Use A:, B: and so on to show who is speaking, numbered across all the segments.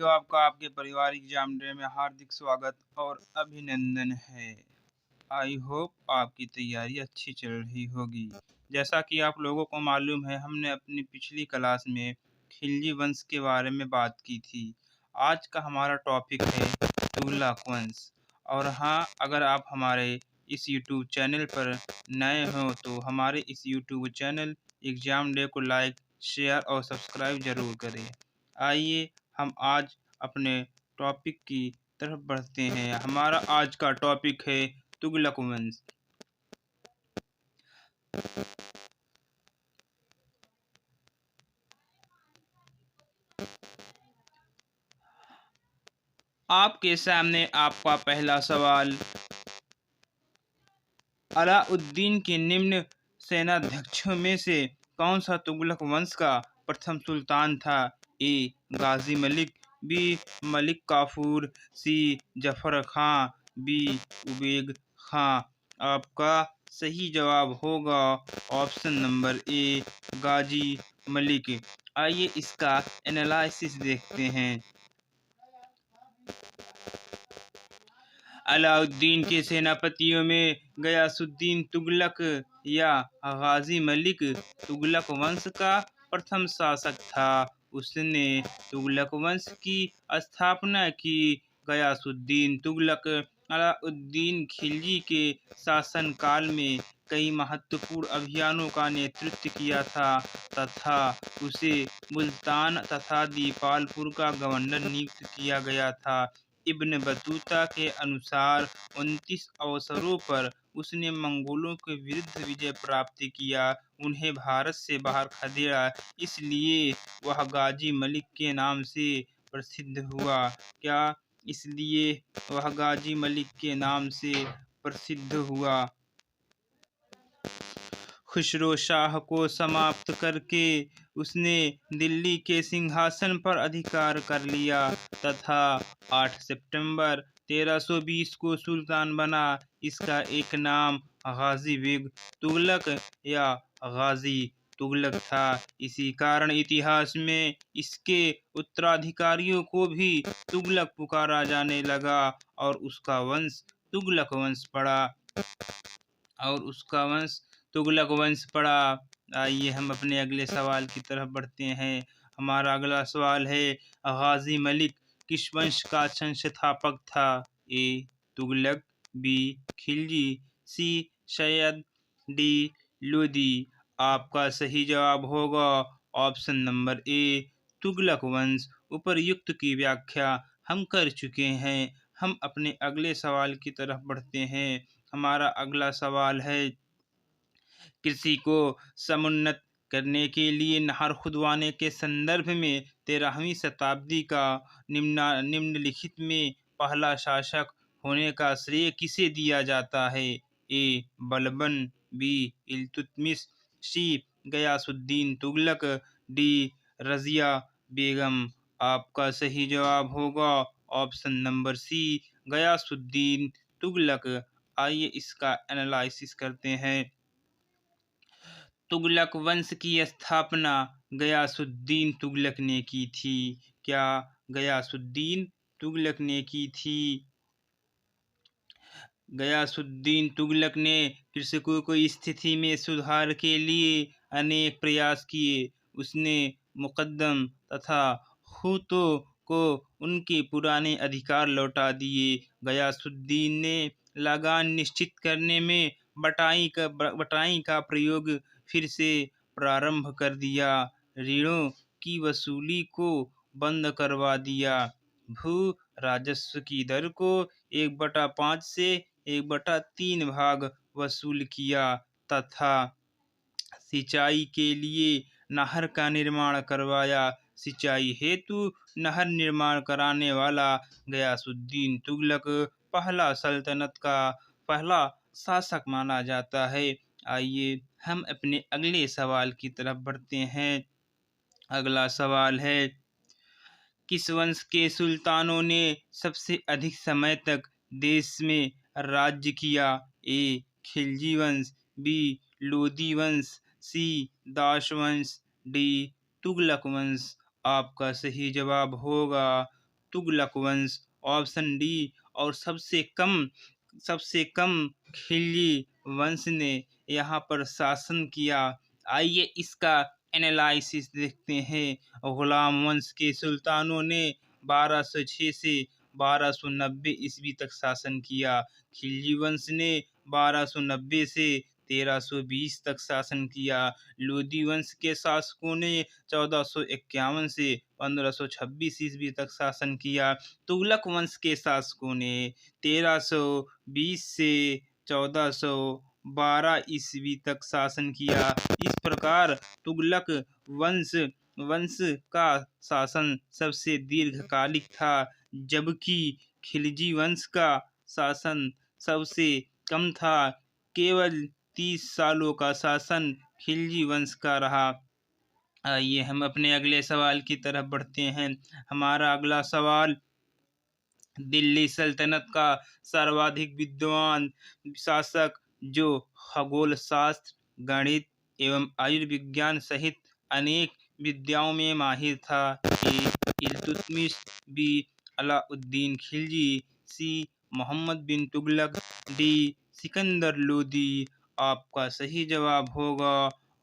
A: तो आपका आपके पारिवारिक एग्जाम डे में हार्दिक स्वागत और अभिनंदन है। आई होप आपकी तैयारी अच्छी चल रही होगी। जैसा कि आप लोगों को मालूम है, हमने अपनी पिछली क्लास में खिलजी वंश के बारे में बात की थी। आज का हमारा टॉपिक है तुगलक वंश। और हाँ, अगर आप हमारे इस यूट्यूब चैनल पर नए हो तो हमारे इस यूट्यूब चैनल एग्जाम डे को लाइक, शेयर और सब्सक्राइब ज़रूर करें। आइए हम आज अपने टॉपिक की तरफ बढ़ते हैं। हमारा आज का टॉपिक है तुगलक वंश। आपके सामने आपका पहला सवाल, अलाउद्दीन के निम्न सेनाध्यक्षों में से कौन सा तुगलक वंश का प्रथम सुल्तान था? ए गाजी मलिक, बी मलिक काफूर, सी जफर खां, बी उबेग खां। आपका सही जवाब होगा ऑप्शन नंबर ए गाजी मलिक। आइए इसका एनालिसिस देखते हैं। अलाउद्दीन के सेनापतियों में गयासुद्दीन तुगलक या गाजी मलिक तुगलक वंश का प्रथम शासक था। उसने तुगलक वंश की स्थापना की। गयासुद्दीन तुगलक अलाउद्दीन खिलजी के शासनकाल में कई महत्वपूर्ण अभियानों का नेतृत्व किया था तथा उसे मुल्तान तथा दीपालपुर का गवर्नर नियुक्त किया गया था। इब्न बतूता के अनुसार 29 अवसरों पर उसने मंगोलों के विरुद्ध विजय प्राप्त किया, उन्हें भारत से बाहर खदेड़ा, इसलिए वह गाजी मलिक के नाम से प्रसिद्ध हुआ। क्या इसलिए वह गाजी मलिक के नाम से प्रसिद्ध हुआ? खुसरो शाह को समाप्त करके उसने दिल्ली के सिंहासन पर अधिकार कर लिया तथा 8 सितंबर 1320 को सुल्तान बना। इसका एक नाम गाजी बेग तुगलक या गाजी तुगलक था। इसी कारण इतिहास में इसके उत्तराधिकारियों को भी तुगलक पुकारा जाने लगा और उसका वंश तुगलक वंश पड़ा। तुगलक वंश पड़ा। आइए हम अपने अगले सवाल की तरफ बढ़ते हैं। हमारा अगला सवाल है, गाजी मलिक किस वंश का संस्थापक था? ए तुगलक, बी खिलजी, सी सैयद, डी लोदी। आपका सही जवाब होगा ऑप्शन नंबर ए तुगलक वंश। उपर्युक्त की व्याख्या हम कर चुके हैं। हम अपने अगले सवाल की तरफ बढ़ते हैं। हमारा अगला सवाल है, कृषि को समुन्नत करने के लिए नहर खुदवाने के संदर्भ में 13वीं शताब्दी का निम्नलिखित में पहला शासक होने का श्रेय किसे दिया जाता है? A Balban, B Iltutmish, C Ghiyasuddin Tughlaq, D Razia Begum. आपका सही जवाब होगा option number C Ghiyasuddin Tughlaq. आइए इसका एनालिसिस करते हैं। तुगलक वंश की स्थापना गयासुद्दीन तुगलक ने की थी। क्या गयासुद्दीन तुगलक ने की थी? गयासुद्दीन तुगलक ने कृषकों को स्थिति में सुधार के लिए अनेक प्रयास किए। उसने मुकद्दम तथा खूतों को उनके पुराने अधिकार लौटा दिए। गयासुद्दीन ने लगान निश्चित करने में बटाई का प्रयोग फिर से प्रारंभ कर दिया। ऋणों की वसूली को बंद करवा दिया। भू राजस्व की दर को 1/5 से 1/3 भाग वसूल किया तथा सिंचाई के लिए नहर का निर्माण करवाया। सिंचाई हेतु नहर निर्माण कराने वाला गयासुद्दीन तुगलक पहला सल्तनत का पहला शासक माना जाता है। आइए हम अपने अगले सवाल की तरफ बढ़ते हैं। अगला सवाल है, किस वंश के सुल्तानों ने सबसे अधिक समय तक देश में राज्य किया? ए खिलजी वंश, बी लोदी वंश, सी दास वंश, डी तुगलक वंश। आपका सही जवाब होगा तुगलक वंश, ऑप्शन डी। और सबसे कम खिलजी वंश ने यहाँ पर शासन किया। आइए इसका एनालिसिस देखते हैं। गुलाम वंश के सुल्तानों ने 1206 से 1290 ईस्वी तक शासन किया। खिलजी वंश ने 1290 से 1320 तक शासन किया। लोदी वंश के शासकों ने 1451 से 1526 ईस्वी तक शासन किया। तुगलक वंश के शासकों ने 1320 से 1412 ईस्वी तक शासन किया। इस प्रकार तुगलक वंश वंश का शासन सबसे दीर्घकालिक था, जबकि खिलजी वंश का शासन सबसे कम था। केवल 30 सालों का शासन खिलजी वंश का रहा। आइए हम अपने अगले सवाल की तरफ बढ़ते हैं। हमारा अगला सवाल, दिल्ली सल्तनत का सर्वाधिक विद्वान शासक जो खगोल शास्त्र, गणित एवं आयुर्विज्ञान सहित अनेक विद्याओं में माहिर था। A Iltutmish, B Alauddin Khilji, C Mohammad bin Tughlaq, D Sikandar Lodi. आपका सही जवाब होगा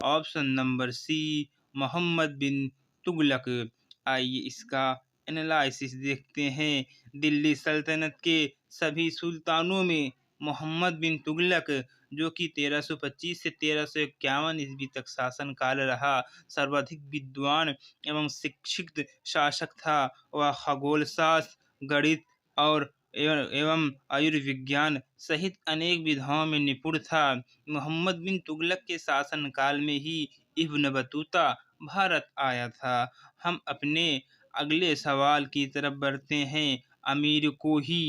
A: ऑप्शन नंबर सी, मोहम्मद बिन तुगलक। आइए इसका एनालिसिस देखते हैं। दिल्ली सल्तनत के सभी सुल्तानों में मोहम्मद बिन तुगलक, जो कि 1325 से 1351 ईस्वी तक शासन काल रहा, सर्वाधिक विद्वान एवं शिक्षित शासक था। वह खगोल शास्त्र, गणित और एवं आयुर्विज्ञान सहित अनेक विधाओं में निपुण था। मोहम्मद बिन तुगलक के शासन काल में ही इब्न बतूता भारत आया था। हम अपने अगले सवाल की तरफ बढ़ते हैं। अमीर को ही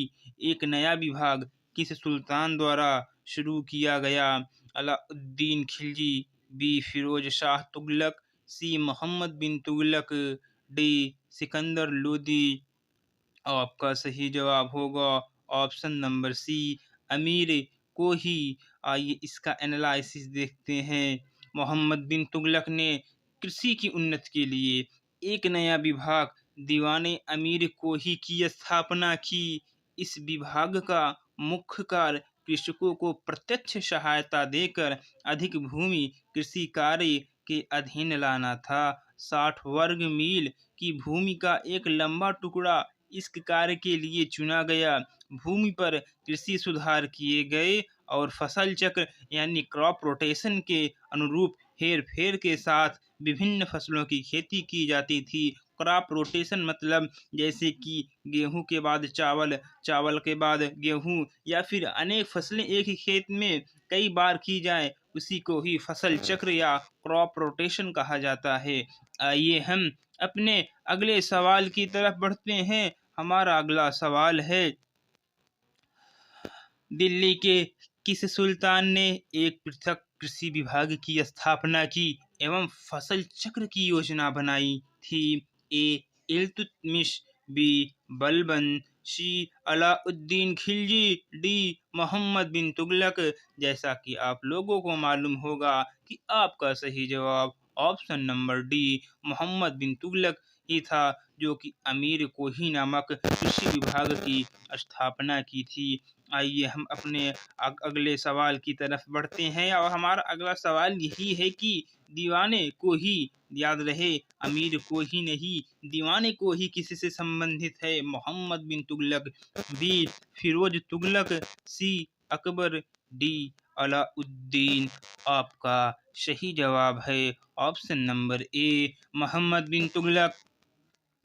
A: एक नया विभाग किस सुल्तान द्वारा शुरू किया गया? Alauddin Khilji, B Firoz Shah Tughlaq, C Mohammad bin Tughlaq, D Sikandar Lodi. आपका सही जवाब होगा ऑप्शन नंबर सी, अमीर को ही। आइए इसका एनालिसिस देखते हैं। मोहम्मद बिन तुगलक ने कृषि की उन्नति के लिए एक नया विभाग दीवाने अमीर को ही की स्थापना की। इस विभाग का मुख्य कार्य कृषकों को प्रत्यक्ष सहायता देकर अधिक भूमि कृषि कार्य के अधीन लाना था। 60 वर्ग मील की भूमि का एक लंबा टुकड़ा इस कार्य के लिए चुना गया। भूमि पर कृषि सुधार किए गए और फसल चक्र यानी क्रॉप रोटेशन के अनुरूप हेर फेर के साथ विभिन्न फसलों की खेती की जाती थी। क्रॉप रोटेशन मतलब जैसे कि गेहूं के बाद चावल, चावल के बाद गेहूं, या फिर अनेक फसलें एक ही खेत में कई बार की जाए, उसी को ही फसल चक्र या क्रॉप रोटेशन कहा जाता है। आइए हम अपने अगले सवाल की तरफ बढ़ते हैं। हमारा अगला सवाल है, दिल्ली के किस सुल्तान ने एक पृथक कृषि विभाग की स्थापना की एवं फसल चक्र की योजना बनाई थी? ए इल्तुतमिश, बी बलबन, सी अलाउद्दीन खिलजी, डी मोहम्मद बिन तुगलक। जैसा कि आप लोगों को मालूम होगा कि आपका सही जवाब option number D Mohammad bin Tughlaq ही था, जो कि अमीर को ही नामक कृषि विभाग की स्थापना की थी। आइए हम अपने अगले सवाल की तरफ बढ़ते हैं और हमारा अगला सवाल यही है कि दीवाने को ही, याद रहे अमीर को ही नहीं, दीवाने को ही किससे संबंधित है? Mohammad bin Tughlaq, B Firoz Tughlaq, C Akbar, D Alauddin. आपका सही जवाब है ऑप्शन नंबर ए मोहम्मद बिन तुगलक।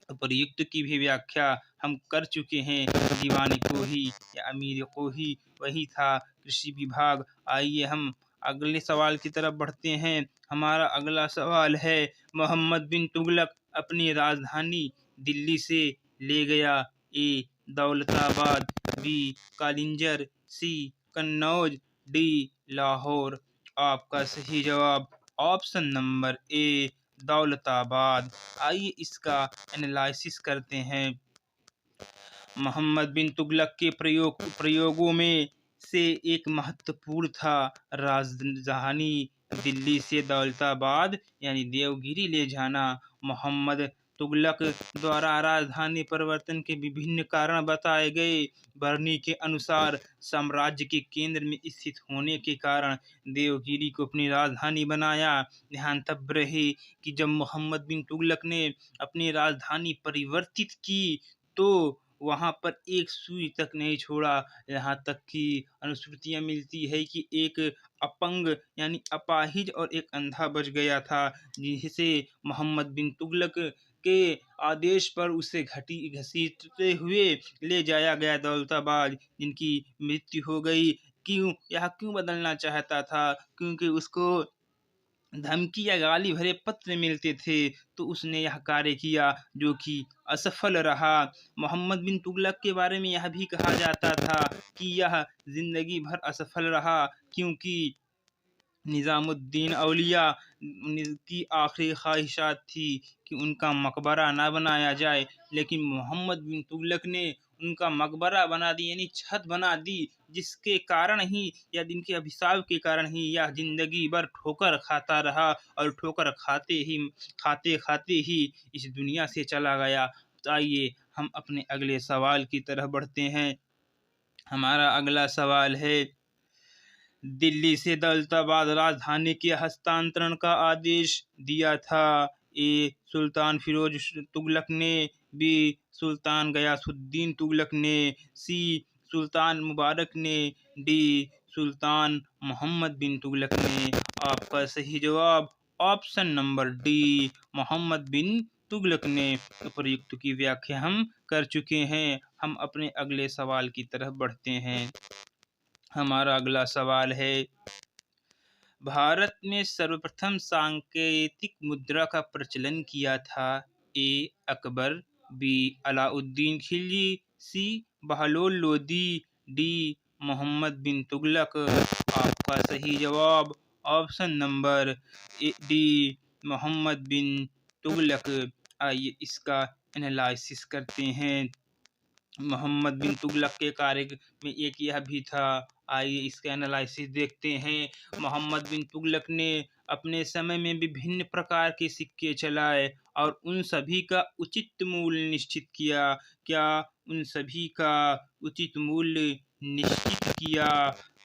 A: उपर्युक्त की भी व्याख्या हम कर चुके हैं। दीवाने को ही या अमीर को ही वही था कृषि विभाग। आइए हम अगले सवाल की तरफ बढ़ते हैं। हमारा अगला सवाल है, मोहम्मद बिन तुगलक अपनी राजधानी दिल्ली से ले गया? ए दौलताबाद, बी कालिंजर, सी कन्नौज, डी लाहौर। आपका सही जवाब ऑप्शन नंबर ए दौलताबाद। आइए इसका एनालिसिस करते हैं। मोहम्मद बिन तुगलक के प्रयोगों में से एक महत्वपूर्ण था राजधानी दिल्ली से दौलताबाद यानी देवगिरी ले जाना। मोहम्मद तुगलक द्वारा राजधानी परिवर्तन के विभिन्न कारण बताए गए। बरनी के अनुसार साम्राज्य के केंद्र में स्थित होने के कारण देवगिरी को अपनी राजधानी बनाया। ध्यान तब रहे कि जब मोहम्मद बिन तुगलक ने अपनी राजधानी परिवर्तित की तो वहां पर एक सुई तक नहीं छोड़ा। यहाँ तक कि अनुश्रुतियां मिलती है कि एक अपंग यानी अपाहिज और एक अंधा बच गया था, जिसे मोहम्मद बिन तुगलक के आदेश पर उसे घसीटते हुए ले जाया गया दौलताबाद, जिनकी मृत्यु हो गई। क्यों बदलना चाहता था? क्योंकि उसको धमकी या गाली भरे पत्र मिलते थे, तो उसने यह कार्य किया जो कि असफल रहा। मोहम्मद बिन तुगलक के बारे में यह भी कहा जाता था कि यह जिंदगी भर असफल रहा, क्योंकि निज़ामुद्दीन औलिया की आखिरी ख्वाहिशात थी कि उनका मकबरा ना बनाया जाए, लेकिन मोहम्मद बिन तुगलक ने उनका मकबरा बना दी, यानी छत बना दी, जिसके कारण ही या इनके अभिशाप के कारण ही यह जिंदगी भर ठोकर खाता रहा और ठोकर खाते खाते ही इस दुनिया से चला गया। तो आइए हम अपने अगले सवाल की तरफ बढ़ते हैं। हमारा अगला सवाल है, दिल्ली से दौलताबाद राजधानी के हस्तांतरण का आदेश दिया था? ए सुल्तान फिरोज तुगलक ने, बी सुल्तान गयासुद्दीन तुगलक ने, सी सुल्तान मुबारक ने, डी सुल्तान मोहम्मद बिन तुगलक ने। आपका सही जवाब option number D, Mohammad bin Tughlaq ने। उपर्युक्त की व्याख्या हम कर चुके हैं। हम अपने अगले सवाल की तरफ बढ़ते हैं। हमारा अगला सवाल है, भारत में सर्वप्रथम सांकेतिक मुद्रा का प्रचलन किया था? ए अकबर, बी अलाउद्दीन खिलजी, सी बहलोल लोदी, डी मोहम्मद बिन तुगलक। आपका सही जवाब option number D, Mohammad bin Tughlaq. आइए इसका एनालिसिस करते हैं। मोहम्मद बिन तुगलक के कार्य में एक यह भी था। आइए इसका एनालिसिस देखते हैं। मोहम्मद बिन तुगलक ने अपने समय में विभिन्न प्रकार के सिक्के चलाए और उन सभी का उचित मूल्य निश्चित किया। क्या उन सभी का उचित मूल्य निश्चित किया?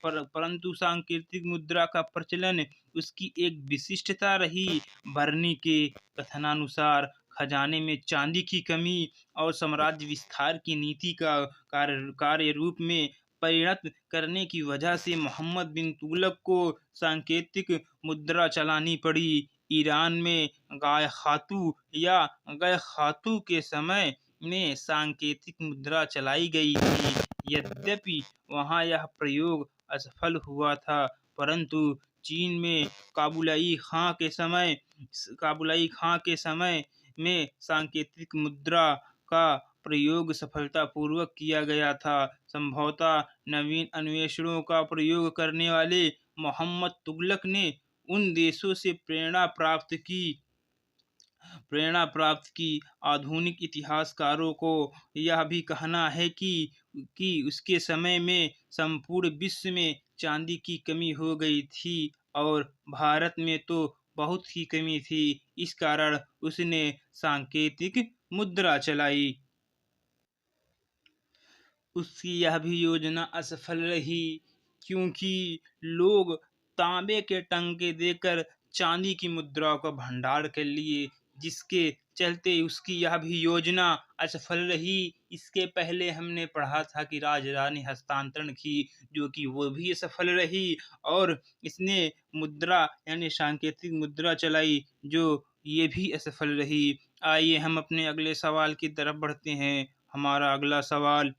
A: परंतु सांकेतिक मुद्रा का प्रचलन उसकी एक विशिष्टता रही। बरनी के कथनानुसार खजाने में चांदी की कमी और साम्राज्य विस्तार की नीति का कार्य रूप में परिणत करने की वजह से मोहम्मद बिन तुगलक को सांकेतिक मुद्रा चलानी पड़ी। ईरान में गाय खातू या गय खातू के समय में सांकेतिक मुद्रा चलाई गई थी। यद्यपि वहां यह प्रयोग असफल हुआ था, परंतु चीन में काबुलाई खां के समय में सांकेतिक मुद्रा का प्रयोग सफलतापूर्वक किया गया था। संभवतः नवीन अन्वेषणों का प्रयोग करने वाले मोहम्मद तुगलक ने उन देशों से प्रेरणा प्राप्त की। आधुनिक इतिहासकारों को यह भी कहना है कि उसके समय में संपूर्ण विश्व में चांदी की कमी हो गई थी और भारत में तो बहुत ही कमी थी। इस कारण उसने सांकेतिक मुद्रा चलाई। उसकी यह भी योजना असफल रही, क्योंकि लोग तांबे के टंके देकर चांदी की मुद्राओं का भंडार कर लिए, जिसके चलते उसकी यह भी योजना असफल रही। इसके पहले हमने पढ़ा था कि राजधानी हस्तांतरण की, जो कि वो भी असफल रही, और इसने मुद्रा यानी सांकेतिक मुद्रा चलाई, जो ये भी असफल रही। आइए हम अपने अगले सवाल की तरफ बढ़ते हैं। हमारा अगला सवाल,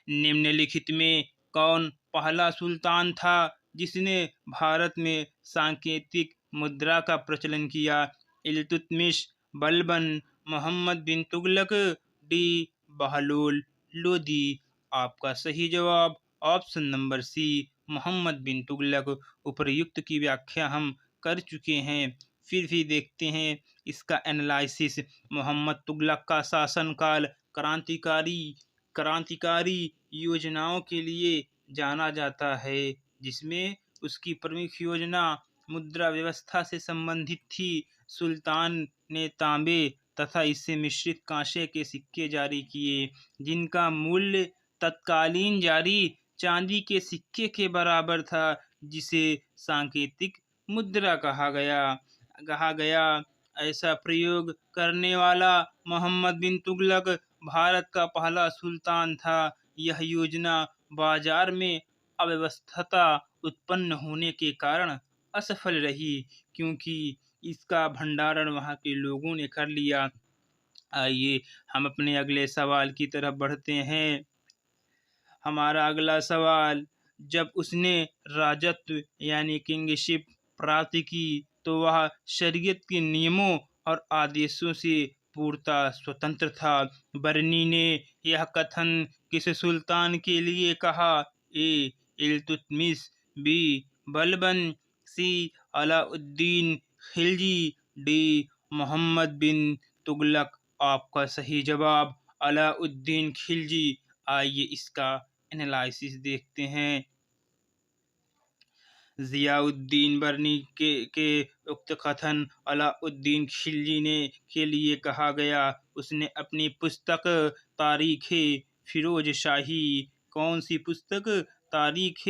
A: निम्नलिखित में कौन पहला सुल्तान था जिसने भारत में सांकेतिक मुद्रा का प्रचलन किया? इल्तुतमिश, बलबन, मोहम्मद बिन तुगलक, डी बहलोल लोदी। आपका सही जवाब ऑप्शन नंबर सी, मोहम्मद बिन तुगलक। उपर्युक्त की व्याख्या हम कर चुके हैं, फिर भी देखते हैं इसका एनालिसिस। मोहम्मद तुगलक का शासनकाल क्रांतिकारी योजनाओं के लिए जाना जाता है, जिसमें उसकी प्रमुख योजना मुद्रा व्यवस्था से संबंधित थी। सुल्तान ने तांबे तथा इससे मिश्रित कांसे के सिक्के जारी किए, जिनका मूल्य तत्कालीन जारी चांदी के सिक्के के बराबर था, जिसे सांकेतिक मुद्रा कहा गया। ऐसा प्रयोग करने वाला मोहम्मद बिन तुगलक भारत का पहला सुल्तान था। यह योजना बाजार में अव्यवस्था उत्पन्न होने के कारण असफल रही, क्योंकि इसका भंडारण वहां के लोगों ने कर लिया। आइए हम अपने अगले सवाल की तरफ बढ़ते हैं। हमारा अगला सवाल, जब उसने राजत्व यानी किंगशिप प्राप्त की तो वह शरीयत के नियमों और आदेशों से पूर्णतः स्वतंत्र था। बरनी ने यह कथन किस सुल्तान के लिए कहा? ए इल्तुतमिश, बी बलबन, सी अलाउद्दीन खिलजी, डी मोहम्मद बिन तुगलक। आपका सही जवाब अलाउद्दीन खिलजी। आइए इसका एनालिसिस देखते हैं। ज़ियाउद्दीन बरनी के उक्त कथन अलाउद्दीन खिलजी ने के लिए कहा गया। उसने अपनी पुस्तक तारीख़ फिरोज शाही, कौन सी पुस्तक? तारीख़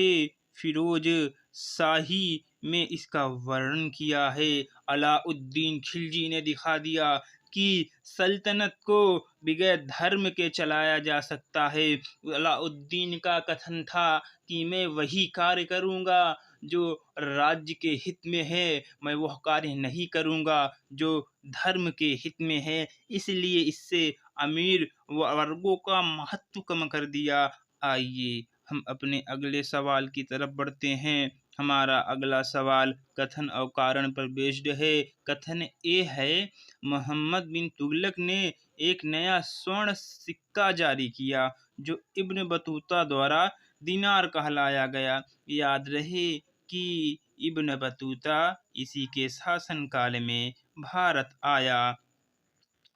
A: फिरोज शाही में इसका वर्णन किया है। अलाउद्दीन खिलजी ने दिखा दिया कि सल्तनत को बगैर धर्म के चलाया जा सकता है। अलाउद्दीन का कथन था कि मैं वही कार्य करूँगा जो राज्य के हित में है, मैं वह कार्य नहीं करूँगा जो धर्म के हित में है। इसलिए इससे अमीर वर्गों का महत्व कम कर दिया। आइए हम अपने अगले सवाल की तरफ बढ़ते हैं। हमारा अगला सवाल कथन और कारण पर बेस्ड है। कथन ए है, मोहम्मद बिन तुगलक ने एक नया स्वर्ण सिक्का जारी किया जो इब्न बतूता द्वारा दीनार कहलाया गया। याद रहे कि इब्न बतूता इसी के शासनकाल में भारत आया।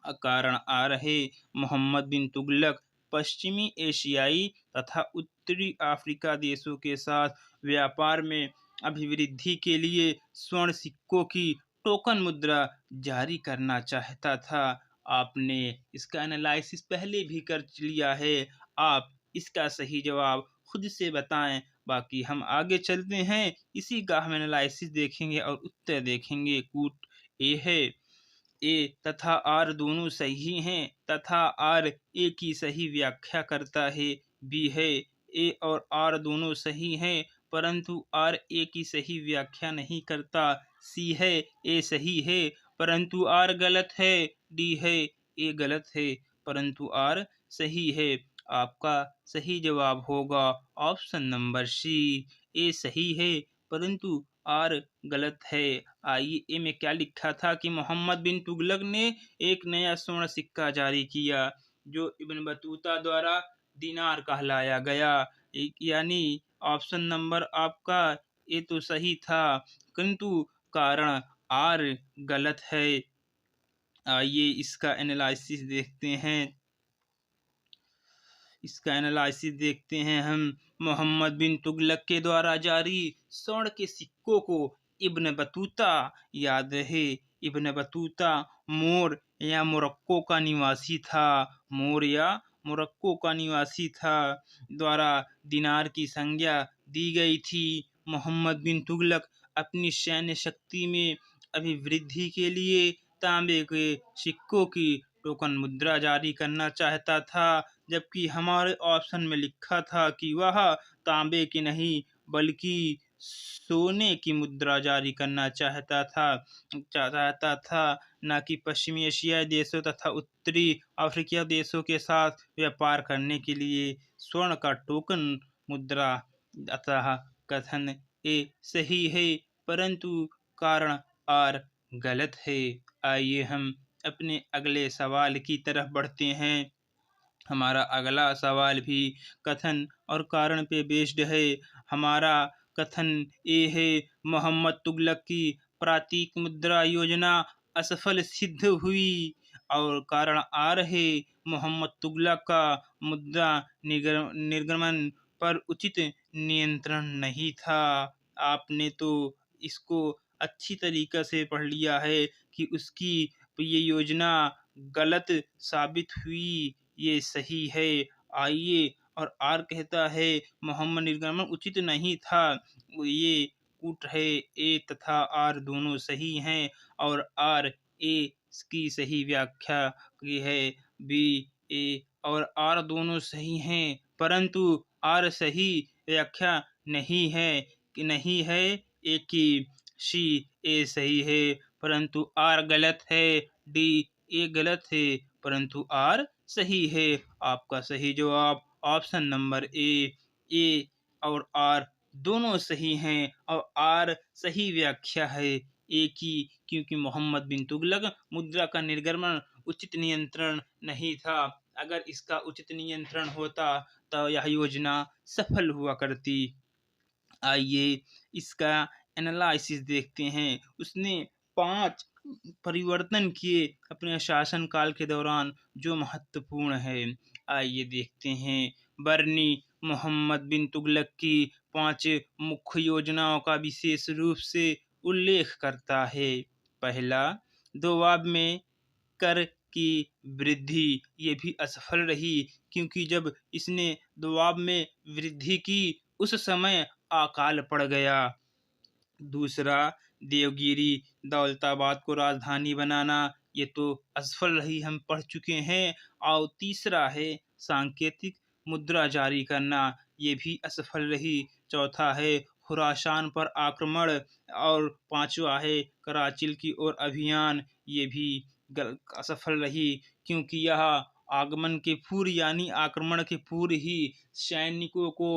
A: कारण आ रहे, मोहम्मद बिन तुगलक पश्चिमी एशियाई तथा उत्तरी अफ्रीका देशों के साथ व्यापार में अभिवृद्धि के लिए स्वर्ण सिक्कों की टोकन मुद्रा जारी करना चाहता था। आपने इसका एनालिसिस पहले भी कर लिया है। आप इसका सही जवाब खुद से बताएं। बाकी हम आगे चलते हैं, इसी का हम एनालिसिस देखेंगे और उत्तर देखेंगे। कूट ए है, ए तथा आर दोनों सही हैं तथा आर ए की सही व्याख्या करता है। बी है, ए और आर दोनों सही हैं परंतु आर ए की सही व्याख्या नहीं करता। सी है, ए सही है परंतु आर गलत है। डी है, ए गलत है परंतु आर सही है। आपका सही जवाब होगा ऑप्शन नंबर सी, ए सही है परंतु आर गलत है। आइए ए में क्या लिखा था कि मोहम्मद बिन तुगलक ने एक नया स्वर्ण सिक्का जारी किया जो इब्न बतूता द्वारा दीनार कहलाया गया। यानी ऑप्शन नंबर आपका ए तो सही था किंतु कारण आर गलत है। आइए इसका एनालिसिस देखते हैं हम। मोहम्मद बिन तुगलक के द्वारा जारी स्वर्ण के सिक्कों को इब्न बतूता, याद रहे इब्न बतूता मोर या मोरक्को का निवासी था, द्वारा दिनार की संज्ञा दी गई थी। मोहम्मद बिन तुगलक अपनी सैन्य शक्ति में अभिवृद्धि के लिए तांबे के सिक्कों की टोकन मुद्रा जारी करना चाहता था, जबकि हमारे ऑप्शन में लिखा था कि वह तांबे की नहीं बल्कि सोने की मुद्रा जारी करना चाहता था, न कि पश्चिमी एशियाई देशों तथा उत्तरी अफ्रीकी देशों के साथ व्यापार करने के लिए स्वर्ण का टोकन मुद्रा। अतः कथन ए सही है परंतु कारण आर गलत है। आइए हम अपने अगले सवाल की तरफ बढ़ते हैं। हमारा अगला सवाल भी कथन और कारण पे बेस्ड है। हमारा कथन ए है, मोहम्मद तुगलक की प्रातीक मुद्रा योजना असफल सिद्ध हुई। और कारण आ रहे, मोहम्मद तुगलक का मुद्रा निर्गमन पर उचित नियंत्रण नहीं था। आपने तो इसको अच्छी तरीके से पढ़ लिया है कि उसकी ये योजना गलत साबित हुई, ये सही है। आइए, और आर कहता है मोहम्मद निर्गमन उचित नहीं था। ये कूट है, ए तथा आर दोनों सही हैं, और आर ए की सही व्याख्या की है। बी, ए और आर दोनों सही हैं, परंतु आर सही व्याख्या नहीं है, कि नहीं है ए की। सी, ए सही है परंतु आर गलत है। डी, ए गलत है परंतु आर सही है। आपका सही जवाब ऑप्शन नंबर ए और आर दोनों सही हैं, और आर सही व्याख्या है ए की, क्योंकि मोहम्मद बिन तुगलक मुद्रा का निर्गमन उचित नियंत्रण नहीं था। अगर इसका उचित नियंत्रण होता तो यह योजना सफल हुआ करती। आइए, इसका एनालिसिस देखते हैं। उसने 5 परिवर्तन किए अपने शासनकाल के दौरान, जो महत्वपूर्ण है। आइए देखते हैं। बरनी मोहम्मद बिन तुगलक की 5 मुख्य योजनाओं का विशेष रूप से उल्लेख करता है। पहला, दोआब में कर की वृद्धि। ये भी असफल रही, क्योंकि जब इसने दोआब में वृद्धि की उस समय अकाल पड़ गया। दूसरा, देवगिरी दौलताबाद को राजधानी बनाना, ये तो असफल रही, हम पढ़ चुके हैं। और तीसरा है सांकेतिक मुद्रा जारी करना, ये भी असफल रही। चौथा है खुरासान पर आक्रमण, और पांचवा है कराचिल की ओर अभियान, ये भी असफल रही, क्योंकि यह आगमन के पूर्व यानी आक्रमण के पूर्व ही सैनिकों को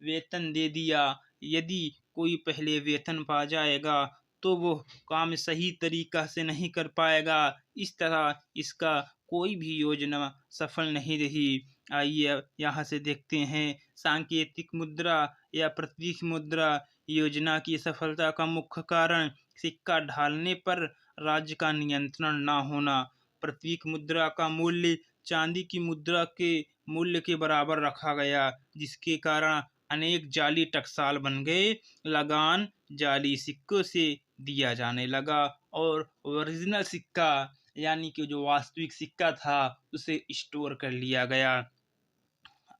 A: वेतन दे दिया। यदि कोई पहले वेतन पा जाएगा तो वो काम सही तरीका से नहीं कर पाएगा। इस तरह इसका कोई भी योजना सफल नहीं रही। आइए यहाँ से देखते हैं। सांकेतिक मुद्रा या प्रतीक मुद्रा योजना की सफलता का मुख्य कारण सिक्का ढालने पर राज्य का नियंत्रण न होना। प्रतीक मुद्रा का मूल्य चांदी की मुद्रा के मूल्य के बराबर रखा गया, जिसके कारण अनेक जाली टकसाल बन गए। लगान जाली सिक्कों से दिया जाने लगा, और ओरिजिनल सिक्का यानी कि जो वास्तविक सिक्का था उसे स्टोर कर लिया गया।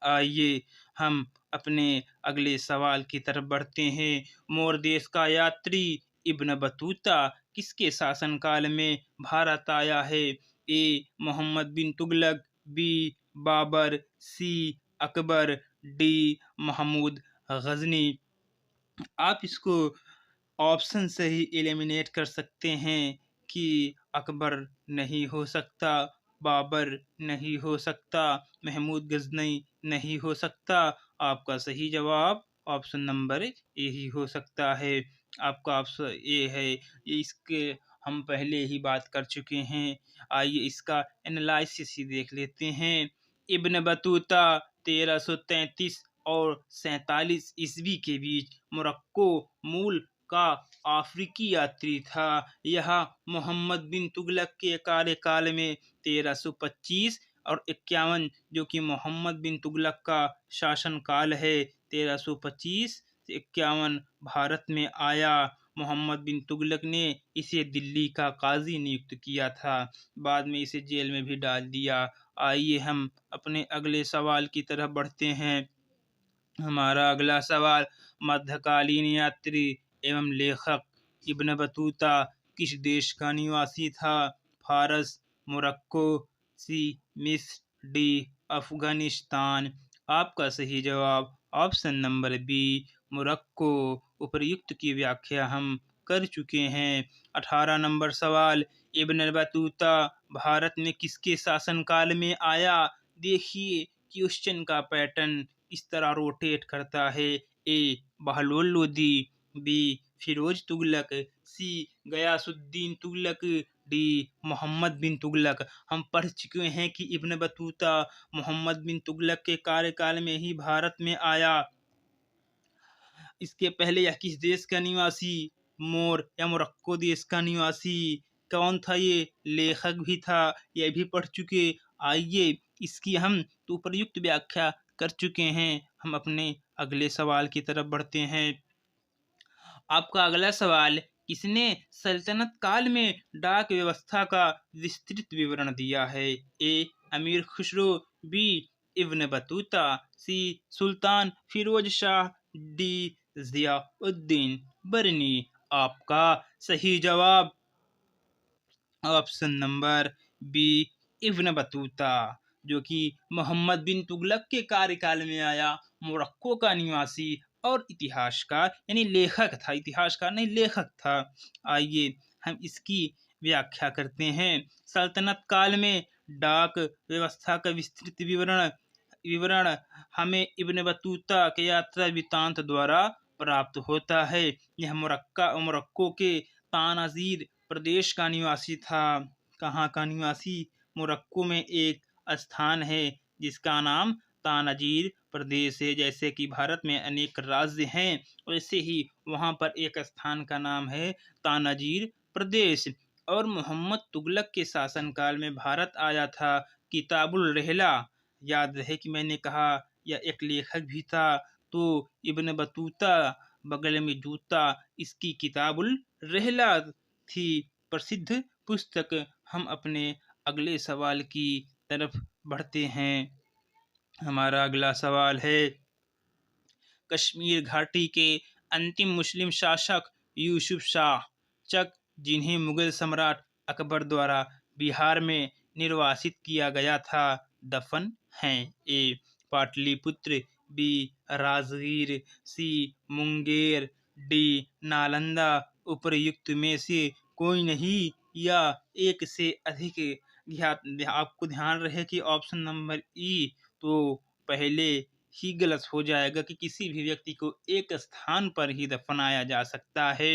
A: आइए हम अपने अगले सवाल की तरफ बढ़ते हैं। मोर देश का यात्री इब्न बतूता किसके शासनकाल में भारत आया है? ए मोहम्मद बिन तुगलक, बी बाबर, सी अकबर, डी महमूद गजनी। आप इसको ऑप्शन से ही एलिमिनेट कर सकते हैं कि अकबर नहीं हो सकता, बाबर नहीं हो सकता, महमूद गजनई नहीं हो सकता। आपका सही जवाब ऑप्शन नंबर ए ही हो सकता है। आपका ऑप्शन ए है। ये इसके हम पहले ही बात कर चुके हैं। आइए इसका एनालिसिस ही देख लेते हैं। इब्न बतूता 1333 और 47 ईस्वी के बीच मोरक्को मूल का अफ्रीकी यात्री था। यह मोहम्मद बिन तुगलक के कार्यकाल में 1325 और 51, जो कि मोहम्मद बिन तुगलक का शासनकाल है 1325 से 51, भारत में आया। मोहम्मद बिन तुगलक ने इसे दिल्ली का काजी नियुक्त किया था। बाद में इसे जेल में भी डाल दिया। आइए हम अपने अगले सवाल की तरफ बढ़ते हैं। हमारा अगला सवाल, मध्यकालीन यात्री एवं लेखक इब्न बतूता किस देश का निवासी था? फारस, मोरक्को, सी मिस्र, डी अफगानिस्तान। आपका सही जवाब ऑप्शन नंबर बी मोरक्को। उपर्युक्त की व्याख्या हम कर चुके हैं। 18 नंबर सवाल, इब्न बतूता भारत में किसके शासनकाल में आया? देखिए क्वेश्चन का पैटर्न इस तरह रोटेट करता है। ए बहलोल लोदी, बी फिरोज तुगलक, सी गयासुद्दीन तुगलक, डी मोहम्मद बिन तुगलक। हम पढ़ चुके हैं कि इब्न बतूता मोहम्मद बिन तुगलक के कार्यकाल में ही भारत में आया। इसके पहले यह किस देश का निवासी? मोर या मोरक्को देश का निवासी। कौन था ये? लेखक भी था, यह भी पढ़ चुके। आइए इसकी हम तो उपयुक्त व्याख्या कर चुके हैं। हम अपने अगले सवाल की तरफ बढ़ते हैं। आपका अगला सवाल, किसने सल्तनत काल में डाक व्यवस्था का विस्तृत विवरण दिया है? A. Amir Khusro, B. Ibn Battuta, C. Sultan Firoz Shah, D. Ziauddin Barani. आपका सही जवाब option number B, Ibn Battuta, जो कि मोहम्मद बिन तुगलक के कार्यकाल में आया, मोरक्को का निवासी और इतिहासकार यानी लेखक था, इतिहासकार नहीं लेखक था। आइए हम इसकी व्याख्या करते हैं। सल्तनत काल में डाक व्यवस्था का विस्तृत विवरण विवरण हमें इब्न बतूता के यात्रा वृत्तांत द्वारा प्राप्त होता है। यह मोरक्को के तानाजीर प्रदेश का निवासी था। कहाँ का निवासी? मोरक्को में एक स्थान है जिसका नाम तानाजीर प्रदेश है। जैसे कि भारत में अनेक राज्य हैं, वैसे ही वहाँ पर एक स्थान का नाम है तानाजीर प्रदेश। और मोहम्मद तुगलक के शासनकाल में भारत आया था किताबुल रहला। याद रहे कि मैंने कहा यह एक लेखक भी था। तो इब्न बतूता, बगल में जूता, इसकी किताबुल रहला थी प्रसिद्ध पुस्तक। हम अपने अगले सवाल की तरफ बढ़ते हैं। हमारा अगला सवाल है, कश्मीर घाटी के अंतिम मुस्लिम शासक यूसुफ शाह चक, जिन्हें मुगल सम्राट अकबर द्वारा बिहार में निर्वासित किया गया था, दफन हैं? ए. पाटलिपुत्र, बी. राजगीर, सी. मुंगेर, डी. नालंदा। उपर्युक्त में से कोई नहीं या एक से अधिक? आपको ध्यान रहे कि ऑप्शन नंबर ई तो पहले ही गलत हो जाएगा कि किसी भी व्यक्ति को एक स्थान पर ही दफनाया जा सकता है।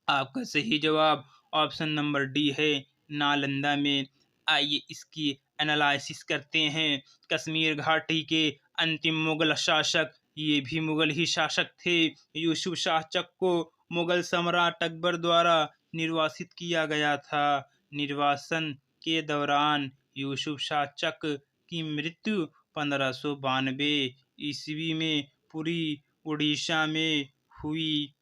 A: आपका सही जवाब ऑप्शन नंबर डी है, नालंदा में। आइए इसकी एनालिसिस करते हैं। कश्मीर घाटी के अंतिम मुगल शासक, ये भी मुगल ही शासक थे, यूसुफ शाह चक को मुगल सम्राट अकबर द्वारा निर्वासित किया गया था। निर्वासन के दौरान यूसुफ शाह चक की मृत्यु 1592 ईस्वी में पुरी उड़ीसा में हुई,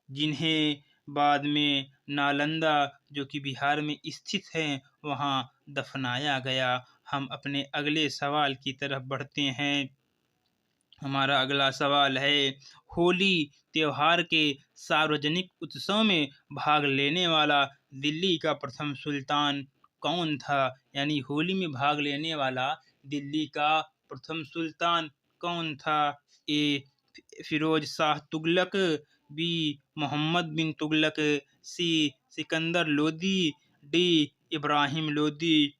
A: जिन्हें बाद में नालंदा, जो कि बिहार में स्थित है, वहाँ दफनाया गया। हम अपने अगले सवाल की तरफ बढ़ते हैं। हमारा अगला सवाल है, होली त्योहार के सार्वजनिक उत्सव में भाग लेने वाला दिल्ली का प्रथम सुल्तान कौन था? यानी होली में भाग लेने वाला दिल्ली का प्रथम सुल्तान कौन था? A. Firoz Shah Tughlaq, B. Mohammad bin Tughlaq, C. Sikandar Lodi, D. Ibrahim Lodi.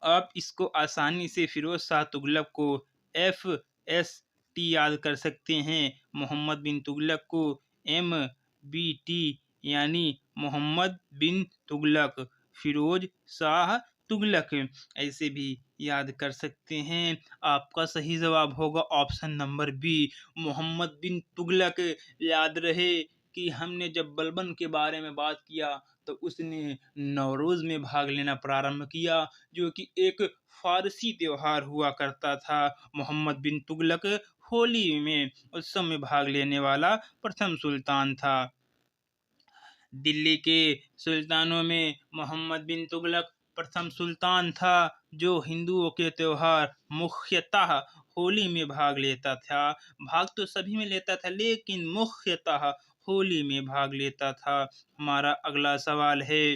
A: आप इसको आसानी से फिरोज शाह तुगलक को FST याद कर सकते हैं, मोहम्मद बिन तुगलक को MBT यानी मोहम्मद बिन तुगलक, फिरोज शाह तुगलक ऐसे भी याद कर सकते हैं। आपका सही जवाब होगा option number B, Mohammad bin Tughlaq. याद रहे कि हमने जब बलबन के बारे में बात किया तो उसने नवरोज़ में भाग लेना प्रारंभ किया, जो कि एक फारसी त्योहार हुआ करता था। मोहम्मद बिन तुगलक होली में उत्सव में भाग लेने वाला प्रथम सुल्तान था। दिल्ली के सुल्तानों में मोहम्मद बिन तुगलक प्रथम सुल्तान था जो हिंदुओं के त्योहार मुख्यतः होली में भाग लेता था। भाग तो सभी में लेता था, लेकिन मुख्यतः होली में भाग लेता था। हमारा अगला सवाल है,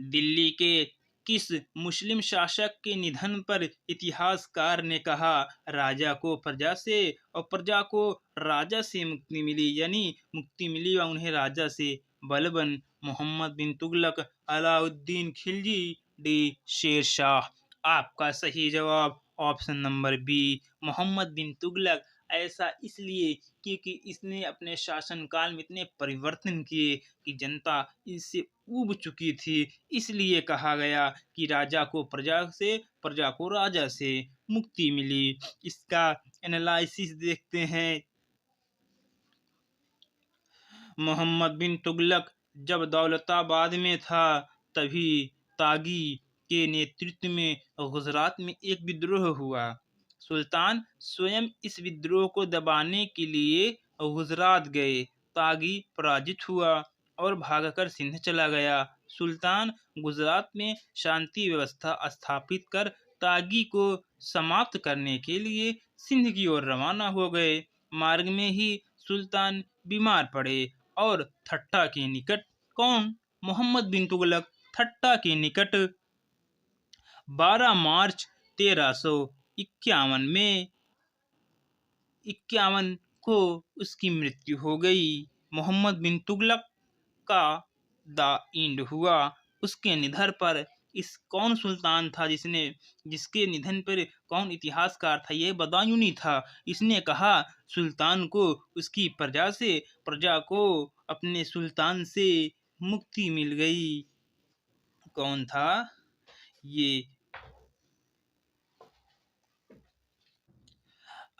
A: दिल्ली के किस मुस्लिम शासक के निधन पर इतिहासकार ने कहा, राजा को प्रजा से और प्रजा को राजा से मुक्ति मिली, यानी मुक्ति मिली व उन्हें राजा से? बलबन, मोहम्मद बिन तुगलक, अलाउद्दीन खिलजी, डी. शेर शाह। आपका सही जवाब option number B, Mohammad bin Tughlaq. ऐसा इसलिए क्योंकि इसने अपने शासनकाल में इतने परिवर्तन किए कि जनता इससे ऊब चुकी थी। इसलिए कहा गया कि राजा को प्रजा से, प्रजा को राजा से मुक्ति मिली। इसका एनालिसिस देखते हैं। मोहम्मद बिन तुगलक जब दौलताबाद में था, तभी तागी के नेतृत्व में गुजरात में एक विद्रोह हुआ। सुल्तान स्वयं इस विद्रोह को दबाने के लिए गुजरात गए। तागी पराजित हुआ और भागकर सिंध चला गया। सुल्तान गुजरात में शांति व्यवस्था स्थापित कर तागी को समाप्त करने के लिए सिंध की ओर रवाना हो गए। मार्ग में ही सुल्तान बीमार पड़े और ठट्टा के निकट कौन मोहम्मद बिन तुगलक ठट्टा के निकट 12 मार्च 1351 में 51 को उसकी मृत्यु हो गई। मोहम्मद बिन तुगलक का द इंड हुआ। उसके निधन पर इस कौन सुल्तान था जिसके निधन पर कौन इतिहासकार था? यह बदायूनी था। इसने कहा सुल्तान को उसकी प्रजा को अपने सुल्तान से मुक्ति मिल गई। कौन था ये?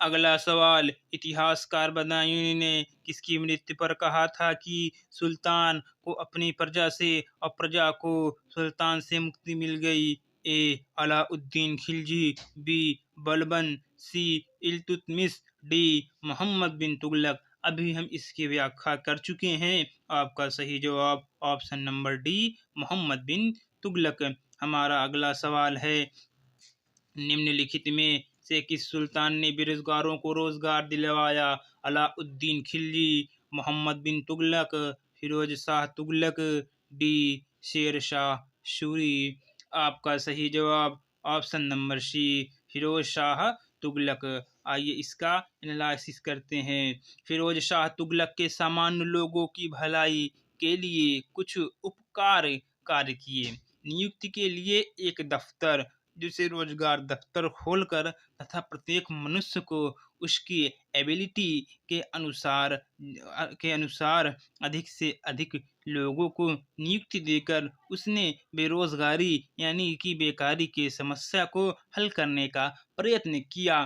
A: अगला सवाल, इतिहासकार बदायूनी ने किसकी मृत्यु पर कहा था कि सुल्तान को अपनी प्रजा से और प्रजा को सुल्तान से मुक्ति मिल गई? ए अलाउद्दीन खिलजी, बी बलबन, सी इल्तुतमिश, डी मोहम्मद बिन तुगलक। अभी हम इसकी व्याख्या कर चुके हैं। आपका सही जवाब option number D Mohammad bin Tughlaq. हमारा अगला सवाल है, निम्नलिखित में से किस सुल्तान ने बेरोजगारों को रोजगार दिलवाया? अलाउद्दीन खिलजी, मोहम्मद बिन तुगलक, फिरोज शाह तुगलक, डी शेर शाह सूरी। आपका सही जवाब option number C Firoz Shah Tughlaq. आइए इसका एनालिसिस करते हैं। फिरोज शाह तुगलक के सामान्य लोगों की भलाई के लिए कुछ उपकार कार्य किए। नियुक्ति के लिए एक दफ्तर, जिसे रोजगार दफ्तर खोलकर तथा प्रत्येक मनुष्य को उसकी एबिलिटी के अनुसार अधिक से अधिक लोगों को नियुक्ति देकर उसने बेरोजगारी यानी कि बेकारी की समस्या को हल करने का प्रयत्न किया।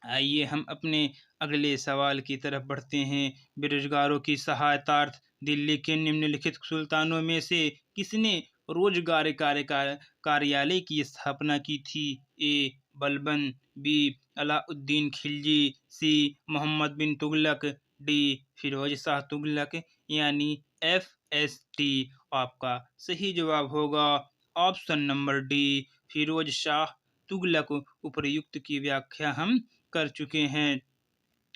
A: आइए हम अपने अगले सवाल की तरफ बढ़ते हैं। बेरोजगारों की सहायतार्थ दिल्ली के निम्नलिखित सुल्तानों में से किसने रोजगार कार्यालय की स्थापना की थी? A Balban, B Alauddin Khilji, C Mohammad bin Tughlaq, D Firoz Shah Tughlaq यानी FST। आपका सही जवाब होगा option number D Firoz Shah Tughlaq. उपर्युक्त की व्याख्या हम कर चुके हैं।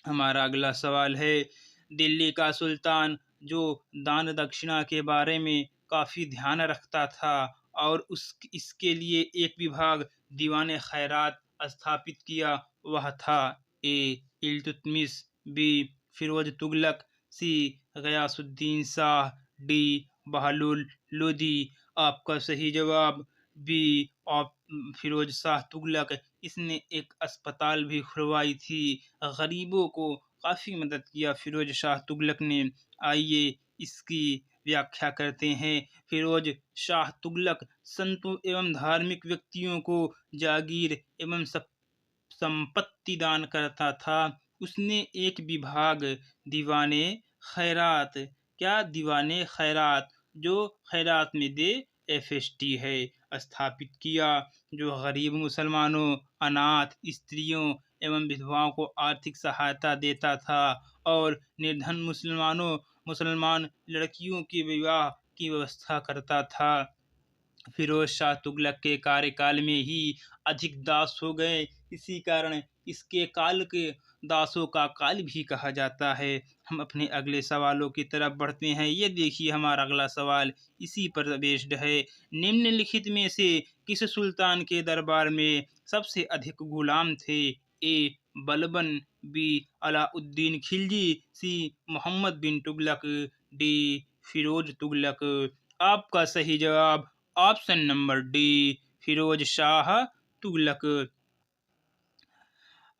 A: हमारा अगला सवाल है, दिल्ली का सुल्तान जो दान दक्षिणा के बारे में काफ़ी ध्यान रखता था और इसके लिए एक विभाग दीवाने खैरात स्थापित किया, वह था A Iltutmish, B Firoz Tughlaq, C Ghiyasuddin Shah, D बहलुल Lodi. आपका सही जवाब बी ऑफ फिरोज शाह तुगलक। इसने एक अस्पताल भी खुलवाई थी, गरीबों को काफ़ी मदद किया फिरोज शाह तुगलक ने। आइए इसकी व्याख्या करते हैं। फिरोज शाह तुगलक संतों एवं धार्मिक व्यक्तियों को जागीर एवं संपत्ति दान करता था। उसने एक विभाग दीवाने खैरात, क्या दीवाने खैरात, जो खैरात में दे FST है, स्थापित किया, जो गरीब मुसलमानों, अनाथ स्त्रियों एवं विधवाओं को आर्थिक सहायता देता था और निर्धन मुसलमान लड़कियों के विवाह की व्यवस्था करता था। फिरोज शाह तुगलक के कार्यकाल में ही अधिक दास हो गए, इसी कारण इसके काल के दासों का काल भी कहा जाता है। हम अपने अगले सवालों की तरफ बढ़ते हैं। ये देखिए हमारा अगला सवाल इसी पर बेस्ड है। निम्नलिखित में से किस सुल्तान के दरबार में सबसे अधिक गुलाम थे? A Balban, B Alauddin Khilji, C Mohammad bin Tughlaq, D Firoz Tughlaq. आपका सही जवाब option number D Firoz Shah Tughlaq.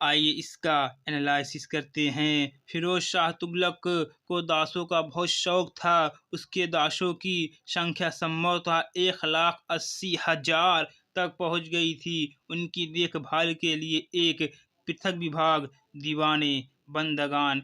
A: आइए इसका एनालिसिस करते हैं। फिरोज शाह तुगलक को दासों का बहुत शौक था। उसके दासों की संख्या संभवतः 1,80,000 तक पहुंच गई थी। उनकी देखभाल के लिए एक पृथक विभाग दीवाने बंदगान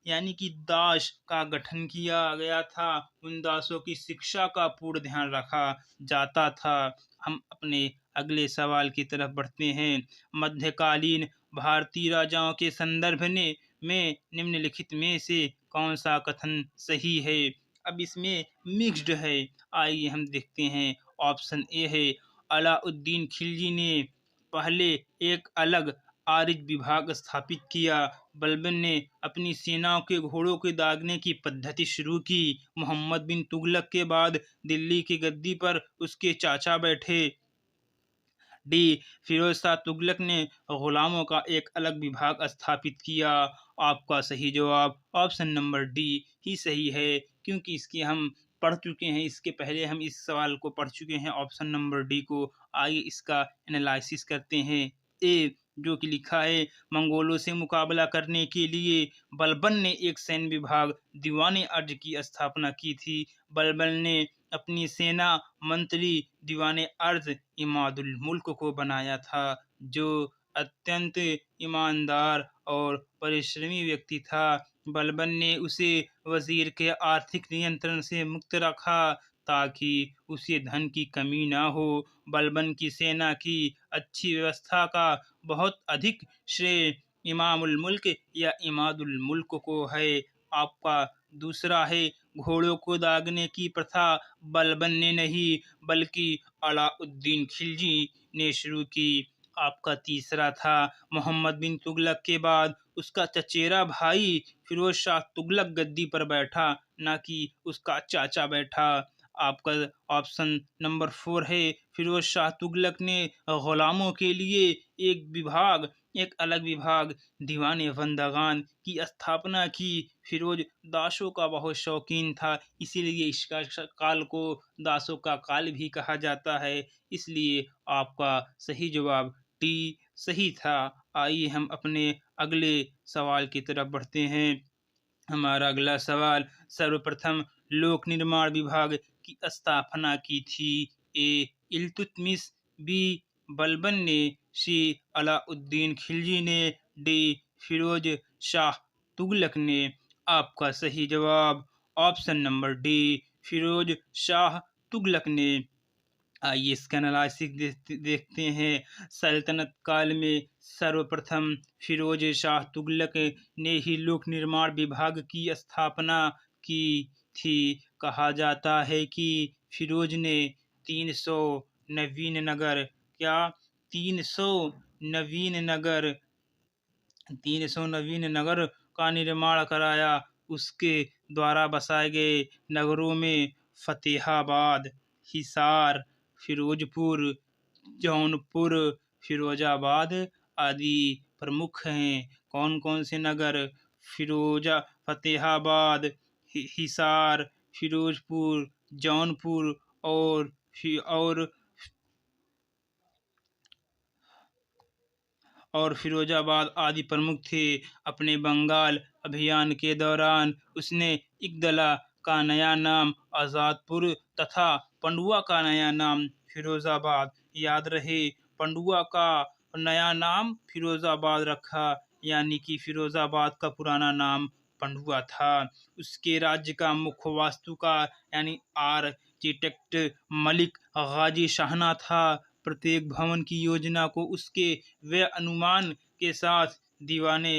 A: यानी कि दास का गठन किया गया था। उन दासों की शिक्षा का पूर्ण ध्यान रखा जाता था। हम अपने अगले सवाल की तरफ बढ़ते हैं। मध्यकालीन भारतीय राजाओं के संदर्भ में निम्नलिखित में से कौन सा कथन सही है? अब इसमें मिक्स्ड है, आइए हम देखते हैं। ऑप्शन ए है, अलाउद्दीन खिलजी ने पहले एक अलग आरिज विभाग स्थापित किया। बलबन ने अपनी सेनाओं के घोड़ों के दागने की पद्धति शुरू की। मोहम्मद बिन तुगलक के बाद दिल्ली की गद्दी पर उसके चाचा बैठे। डी, फिरोज शाह तुगलक ने गुलामों का एक अलग विभाग स्थापित किया। आपका सही जवाब ऑप्शन नंबर डी ही सही है, क्योंकि इसके हम पढ़ चुके हैं, इसके पहले हम इस सवाल को पढ़ चुके हैं, ऑप्शन नंबर डी को। आइए इसका एनालिसिस करते हैं। ए, जो कि लिखा है, मंगोलों से मुकाबला करने के लिए बलबन ने एक सैन्य विभाग दीवाने अर्ज की स्थापना की थी। बलबन ने अपनी सेना मंत्री दीवाने अर्ज इमादुल मुल्क को बनाया था, जो अत्यंत ईमानदार और परिश्रमी व्यक्ति था। बलबन ने उसे वजीर के आर्थिक नियंत्रण से मुक्त रखा, ताकि उसे धन की कमी न हो। बलबन की सेना की अच्छी व्यवस्था का बहुत अधिक श्रेय इमामुल मुल्क या इमादुल मुल्क को है। आपका दूसरा है, घोड़ों को दागने की प्रथा बलबन ने नहीं बल्कि अलाउद्दीन खिलजी ने शुरू की। आपका तीसरा था, मोहम्मद बिन तुगलक के बाद उसका चचेरा भाई फिरोज शाह तुगलक गद्दी पर बैठा, न कि उसका चाचा बैठा। आपका ऑप्शन नंबर 4 है, फिरोज शाह तुगलक ने गुलामों के लिए एक अलग विभाग दीवाने बंदगान की स्थापना की। फिरोज दासों का बहुत शौकीन था, इसीलिए इस काल को दासों का काल भी कहा जाता है। इसलिए आपका सही जवाब टी सही था। आइए हम अपने अगले सवाल की तरफ बढ़ते हैं। हमारा अगला सवाल, सर्वप्रथम लोक निर्माण विभाग की स्थापना की थी। ए, इल्तुतमिश। बी, बलबन ने। सी, अलाउद्दीन खिलजी ने। डी, फिरोज शाह तुगलक ने। आपका सही जवाब option number D, Firoz Shah Tughlaq ने। आइए इसका एनालिसिस देखते हैं। सल्तनत काल में सर्वप्रथम फिरोज शाह तुगलक ने ही लोक निर्माण विभाग की स्थापना की थी। कहा जाता है कि फिरोज ने 300 नवीन नगर क्या 300 नवीन नगर 300 नवीन नगर का निर्माण कराया। उसके द्वारा बसाए गए नगरों में फतेहाबाद, हिसार, फिरोजपुर, जौनपुर, फिरोजाबाद आदि प्रमुख हैं। कौन कौन से नगर? फतेहाबाद, हिसार, फिरोजपुर, जौनपुर और फिरोजाबाद आदि प्रमुख थे। अपने बंगाल अभियान के दौरान उसने इकदला का नया नाम आज़ादपुर तथा पंडुआ का नया नाम फिरोजाबाद, याद रहे, पंडुआ का नया नाम फिरोजाबाद रखा, यानी कि फिरोजाबाद का पुराना नाम पंडुआ था। उसके राज्य का मुख्य वास्तुकार यानी आर्किटेक्ट मलिक गाजी शाहना था। प्रत्येक भवन की योजना को उसके व्यय अनुमान के साथ दीवाने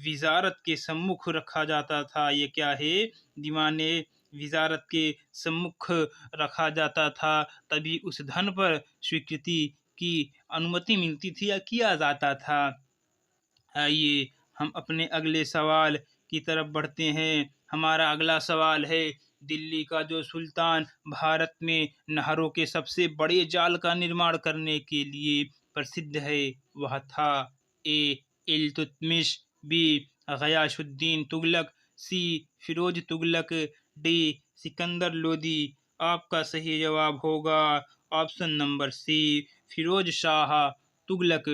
A: विजारत के सम्मुख रखा जाता था। ये क्या है? दीवाने विजारत के सम्मुख रखा जाता था, तभी उस धन पर स्वीकृति की अनुमति मिलती थी या किया जाता था। आइए हम अपने अगले सवाल की तरफ बढ़ते हैं। हमारा अगला सवाल है, दिल्ली का जो सुल्तान भारत में नहरों के सबसे बड़े जाल का निर्माण करने के लिए प्रसिद्ध है, वह था। A, Iltutmish. B, Ghiyasuddin Tughlaq. C, Firoz Tughlaq. D, Sikandar Lodi. आपका सही जवाब होगा option number C, Firoz Shah Tughlaq.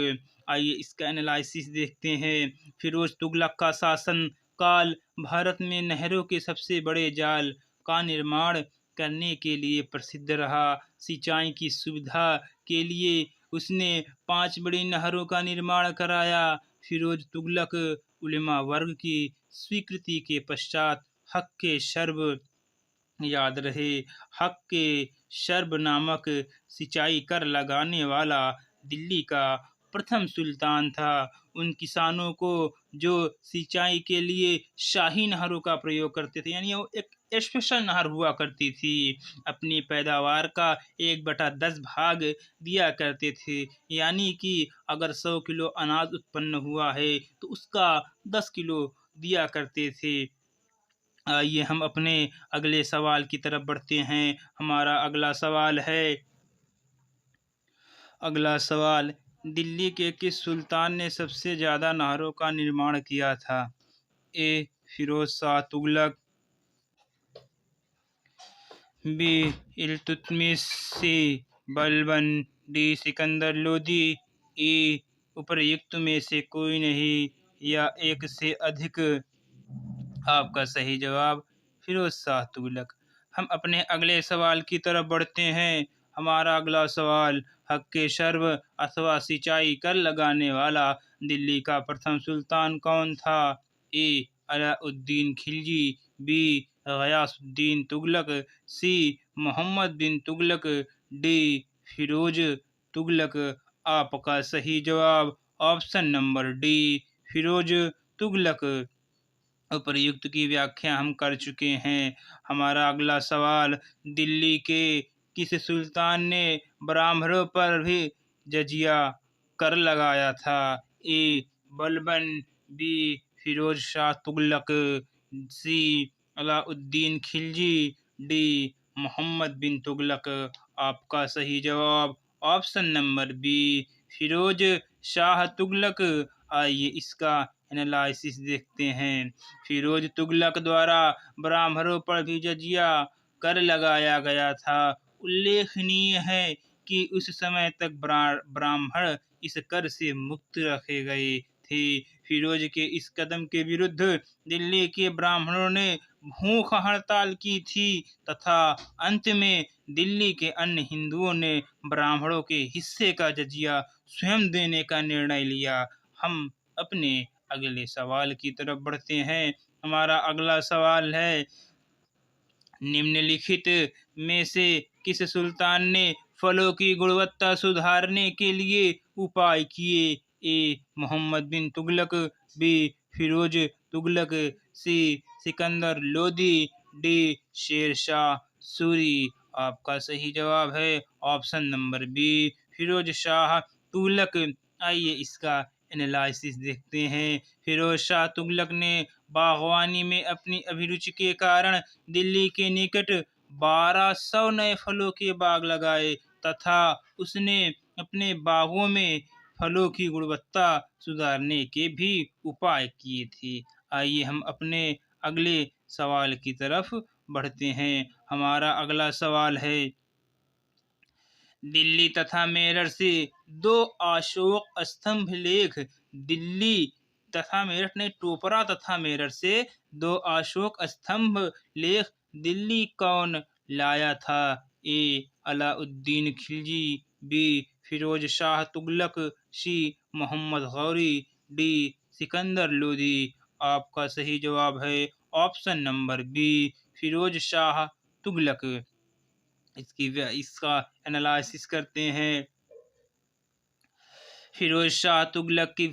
A: आइए इसका एनालिसिस देखते हैं। फिरोज तुगलक का शासन काल भारत में नहरों के सबसे बड़े जाल का निर्माण करने के लिए प्रसिद्ध रहा। सिंचाई की सुविधा के लिए उसने 5 बड़ी नहरों का निर्माण कराया। फिरोज तुगलक उलेमा वर्ग की स्वीकृति के पश्चात हक के शर्ब, याद रहे, हक के शर्ब नामक सिंचाई कर लगाने वाला दिल्ली का प्रथम सुल्तान था। उन किसानों को जो सिंचाई के लिए शाही नहरों का प्रयोग करते थे, यानी वो एक स्पेशल नहर हुआ करती थी, अपनी पैदावार का 1/10 भाग दिया करते थे। यानी कि अगर 100 किलो अनाज उत्पन्न हुआ है तो उसका 10 किलो दिया करते थे। आइए हम अपने अगले सवाल की तरफ बढ़ते हैं। हमारा अगला सवाल, दिल्ली के किस सुल्तान ने सबसे ज़्यादा नहरों का निर्माण किया था? A. Firoz Shah Tughlaq, B. Iltutmish, C. Balban, D. Sikandar Lodi. ई. उपर्युक्त में से कोई नहीं या एक से अधिक। आपका सही जवाब फिरोज शाह तुगलक। हम अपने अगले सवाल की तरफ बढ़ते हैं। हमारा अगला सवाल, हक़ शर्ब अथवा सिंचाई कर लगाने वाला दिल्ली का प्रथम सुल्तान कौन था? A. Alauddin Khilji, B. Ghiyasuddin Tughlaq, C. Mohammad bin Tughlaq, D. Firoz Tughlaq. आपका सही जवाब option number D, Firoz Tughlaq. उपर्युक्त की व्याख्या हम कर चुके हैं। हमारा अगला सवाल, दिल्ली के किस सुल्तान ने ब्राह्मणों पर भी जजिया कर लगाया था? A. Balban, B. Firoz Shah Tughlaq, C. Alauddin Khilji, D. Mohammad bin Tughlaq. आपका सही जवाब option number B, Firoz Shah Tughlaq. आइए इसका एनालिसिस देखते हैं। फिरोज तुगलक द्वारा ब्राह्मणों पर भी जजिया कर लगाया गया था। उल्लेखनीय है कि उस समय तक ब्राह्मण इस कर से मुक्त रखे गए थे। फिरोज के इस कदम के विरुद्ध दिल्ली के ब्राह्मणों ने भूख हड़ताल की थी तथा अंत में दिल्ली के अन्य हिंदुओं ने ब्राह्मणों के हिस्से का जजिया स्वयं देने का निर्णय लिया। हम अपने अगले सवाल की तरफ बढ़ते हैं। हमारा अगला सवाल है, निम्नलिखित में से किस सुल्तान ने फलों की गुणवत्ता सुधारने के लिए उपाय किए? A. Mohammad bin Tughlaq, B. Firoz Tughlaq, C. Sikandar Lodi, D. Sher Shah Suri. आपका सही जवाब है option number B, Firoz Shah Tughlaq. आइए इसका एनालिसिस देखते हैं। फिरोज शाह तुगलक ने बागवानी में अपनी अभिरुचि के कारण दिल्ली के निकट 1200 नए फलों के बाग लगाए तथा उसने अपने बागों में फलों की गुणवत्ता सुधारने के भी उपाय किए थे। आइए हम अपने अगले सवाल की तरफ बढ़ते हैं। हमारा अगला सवाल है, दिल्ली तथा मेरठ से 2 अशोक स्तंभ लेख दिल्ली तथा मेरठ ने टोपरा तथा मेरठ से 2 अशोक स्तंभ लेख दिल्ली कौन लाया था? A. Alauddin Khilji, B. Firoz Shah Tughlaq, C. Mohammad Ghori, D. Sikandar Lodi. आपका सही जवाब है option number B, Firoz Shah Tughlaq. इसका एनालिसिस करते हैं। फिरोज शाह तुगलक की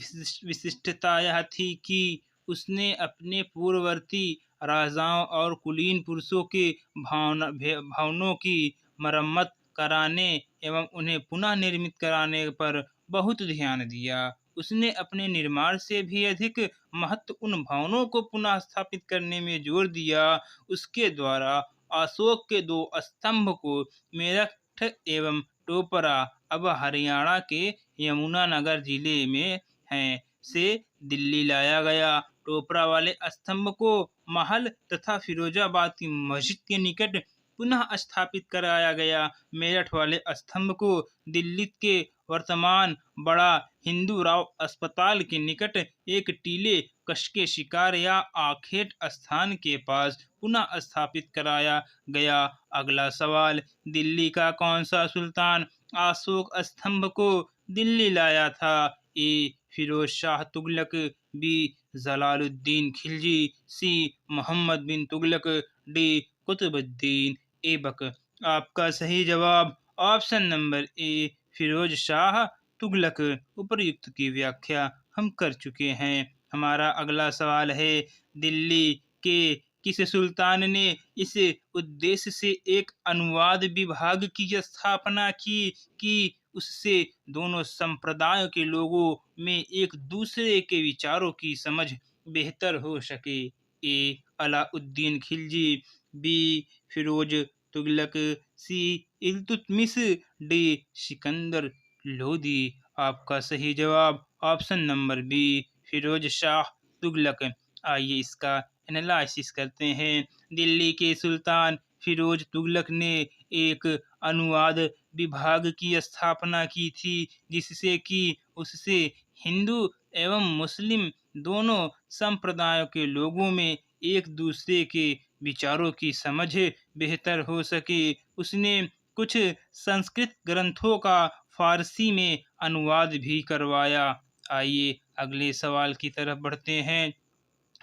A: विशिष्टता यह थी कि उसने अपने पूर्ववर्ती राजाओं और कुलीन पुरुषों के भवनों की मरम्मत कराने एवं उन्हें पुनः निर्मित कराने पर बहुत ध्यान दिया। उसने अपने निर्माण से भी अधिक महत्व उन भवनों को पुनः स्थापित करने में जोर दिया। उसके द्वारा अशोक के 2 स्तंभ को मेरठ एवं टोपरा, अब हरियाणा के यमुनानगर जिले में हैं, से दिल्ली लाया गया। टोपरा वाले स्तंभ को महल तथा फिरोजाबाद की मस्जिद के निकट पुनः स्थापित कराया गया। मेरठ वाले स्तंभ को दिल्ली के वर्तमान बड़ा हिंदूराव अस्पताल के निकट एक टीले कस्के शिकार या आखेट स्थान के पास पुनः स्थापित कराया गया। अगला सवाल, दिल्ली का कौन सा सुल्तान अशोक स्तंभ को दिल्ली लाया था? A. Firoz Shah Tughlaq, B. Jalaluddin Khilji, C. Mohammad bin Tughlaq, D. Qutbuddin Aibak. आपका सही जवाब option number A, Firoz Shah Tughlaq. उपर्युक्त की व्याख्या हम कर चुके हैं। हमारा अगला सवाल है, दिल्ली के किस सुल्तान ने इस उद्देश्य से एक अनुवाद विभाग की स्थापना की कि उससे दोनों संप्रदायों के लोगों में एक दूसरे के विचारों की समझ बेहतर हो सके? A Alauddin Khilji, B Firoz Tughlaq, C Iltutmish, D Sikandar Lodi. आपका सही जवाब option number B, Firoz Shah Tughlaq. आइए इसका एनालिसिस करते हैं। दिल्ली के सुल्तान फिरोज तुगलक ने एक अनुवाद विभाग की स्थापना की थी, जिससे कि उससे हिंदू एवं मुस्लिम दोनों संप्रदायों के लोगों में एक दूसरे के विचारों की समझ बेहतर हो सके। उसने कुछ संस्कृत ग्रंथों का फारसी में अनुवाद भी करवाया। आइए अगले सवाल की तरफ बढ़ते हैं।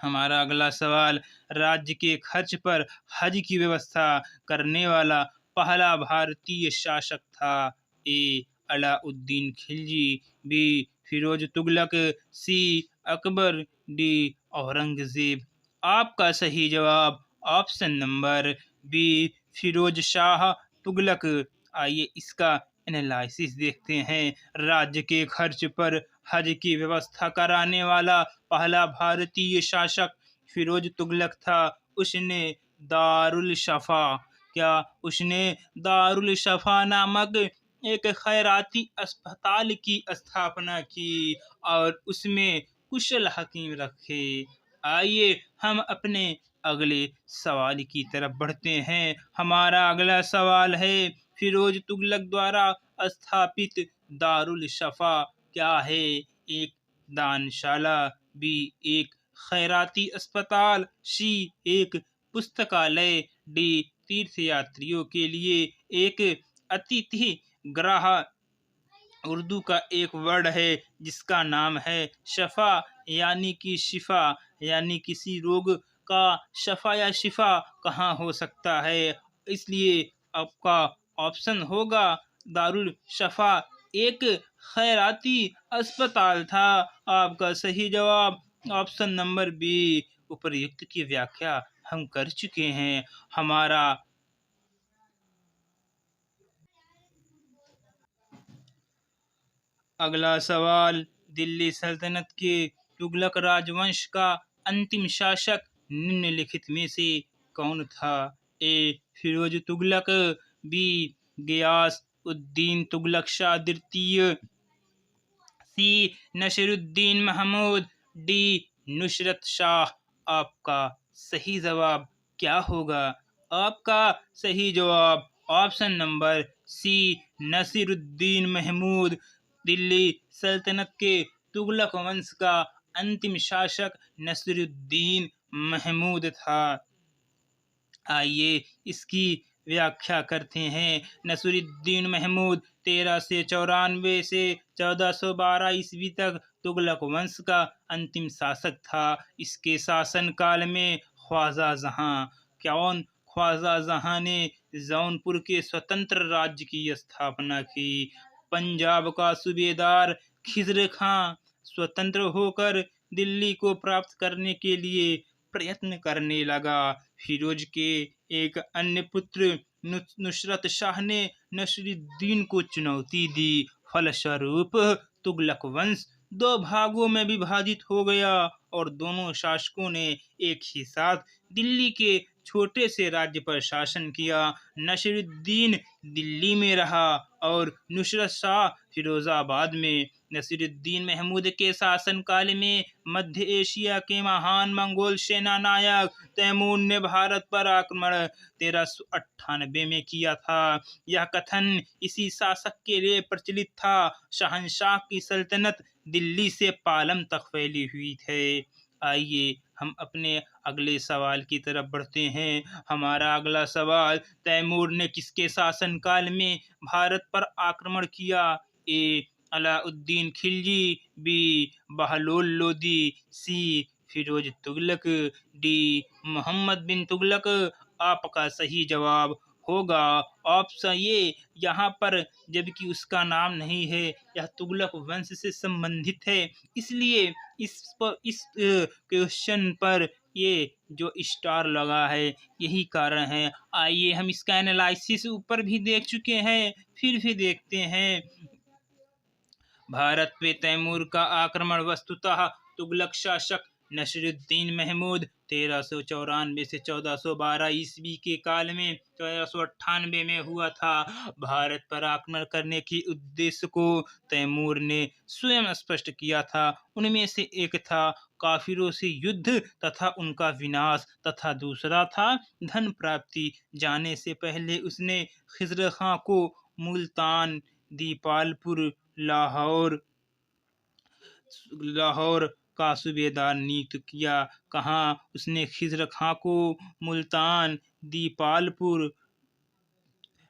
A: हमारा अगला सवाल, राज्य के खर्च पर हज की व्यवस्था करने वाला पहला भारतीय शासक था? A Alauddin Khilji, B Firoz Tughlaq, C Akbar, D Aurangzeb. आपका सही जवाब option number B, Firoz Shah Tughlaq. आइए इसका एनालिसिस देखते हैं। राज्य के खर्च पर हज की व्यवस्था कराने वाला पहला भारतीय शासक फिरोज तुगलक था। उसने दारुल शफा क्या उसने दारुल शफा नामक एक खैराती अस्पताल की स्थापना की और उसमें कुशल हकीम रखे। आइए हम अपने अगले सवाल की तरफ बढ़ते हैं। हमारा अगला सवाल है, फिरोज तुगलक द्वारा स्थापित दारुल शफा क्या है? एक दानशाला, बी एक खैराती अस्पताल, सी एक पुस्तकालय, डी तीर्थयात्रियों के लिए एक अतिथि गृह। उर्दू का एक वर्ड है जिसका नाम है शफा, यानी कि शिफा, यानी किसी रोग का शफा या शिफा कहाँ हो सकता है। इसलिए आपका ऑप्शन होगा दारुल शफा एक खैराती अस्पताल था। आपका सही जवाब ऑप्शन नंबर बी। उपर्युक्त की व्याख्या हम कर चुके हैं। हमारा अगला सवाल, दिल्ली सल्तनत के तुगलक राजवंश का अंतिम शासक निम्नलिखित में से कौन था? A Firoz Tughlaq, B Ghiyasuddin Tughlaq Shah द्वितीय, सी नसीरुद्दीन महमूद, डी नुसरत शाह। आपका सही जवाब क्या होगा? आपका सही जवाब option number C, Nasiruddin Mahmud. Delhi सल्तनत के तुगलक वंश का अंतिम शासक नसीरुद्दीन महमूद था। आइए इसकी व्याख्या करते हैं। नसीरुद्दीन महमूद 1394 से 1412 ईस्वी तक तुगलक वंश का अंतिम शासक था। इसके शासन काल में ख्वाजा जहां ने जौनपुर के स्वतंत्र राज्य की स्थापना की। पंजाब का सूबेदार खिजर खां स्वतंत्र होकर दिल्ली को प्राप्त करने के लिए प्रयत्न करने लगा। फिरोज के एक अन्य पुत्र नुसरत शाह ने नसीरुद्दीन को चुनौती दी। फलस्वरूप तुगलक वंश दो भागों में विभाजित हो गया और दोनों शासकों ने एक ही साथ दिल्ली के छोटे से राज्य पर शासन किया। नसीरुद्दीन दिल्ली में रहा और नुसरत शाह फिरोजाबाद में। नसीरुद्दीन महमूद के शासनकाल में मध्य एशिया के महान मंगोल सेना नायक तैमूर ने भारत पर आक्रमण 1398 में किया था। यह कथन इसी शासक के लिए प्रचलित था। शहंशाह की सल्तनत दिल्ली से पालम तक फैली हुई थी। आइए हम अपने अगले सवाल की तरफ बढ़ते हैं। हमारा अगला सवाल, तैमूर ने किसके शासनकाल में भारत पर आक्रमण किया? ए अलाउद्दीन खिलजी, बी बहलोल लोदी, सी फिरोज तुगलक, डी मोहम्मद बिन तुगलक। आपका सही जवाब होगा ऑप्शन ये। यहाँ पर जबकि उसका नाम नहीं है, यह तुगलक वंश से संबंधित है, इसलिए इस क्वेश्चन पर ये जो स्टार लगा है यही कारण है। आइए हम इसका एनालिसिस ऊपर भी देख चुके हैं, फिर भी देखते हैं। भारत पे तैमूर का आक्रमण वस्तुतः तुगलक शासक नसीरुद्दीन महमूद 1394 से 1412 ईस्वी के काल में 1498 में हुआ था। भारत पर आक्रमण करने के उद्देश्य को तैमूर ने स्वयं स्पष्ट किया था। उनमें से एक था काफिरों से युद्ध तथा उनका विनाश, तथा दूसरा था धन प्राप्ति। जाने से पहले उसने खिज़र खां को मुल्तान, दीपालपुर, लाहौर लाहौर का सूबेदार नियुक्त किया। कहाँ उसने खिज़र खां को मुल्तान, दीपालपुर,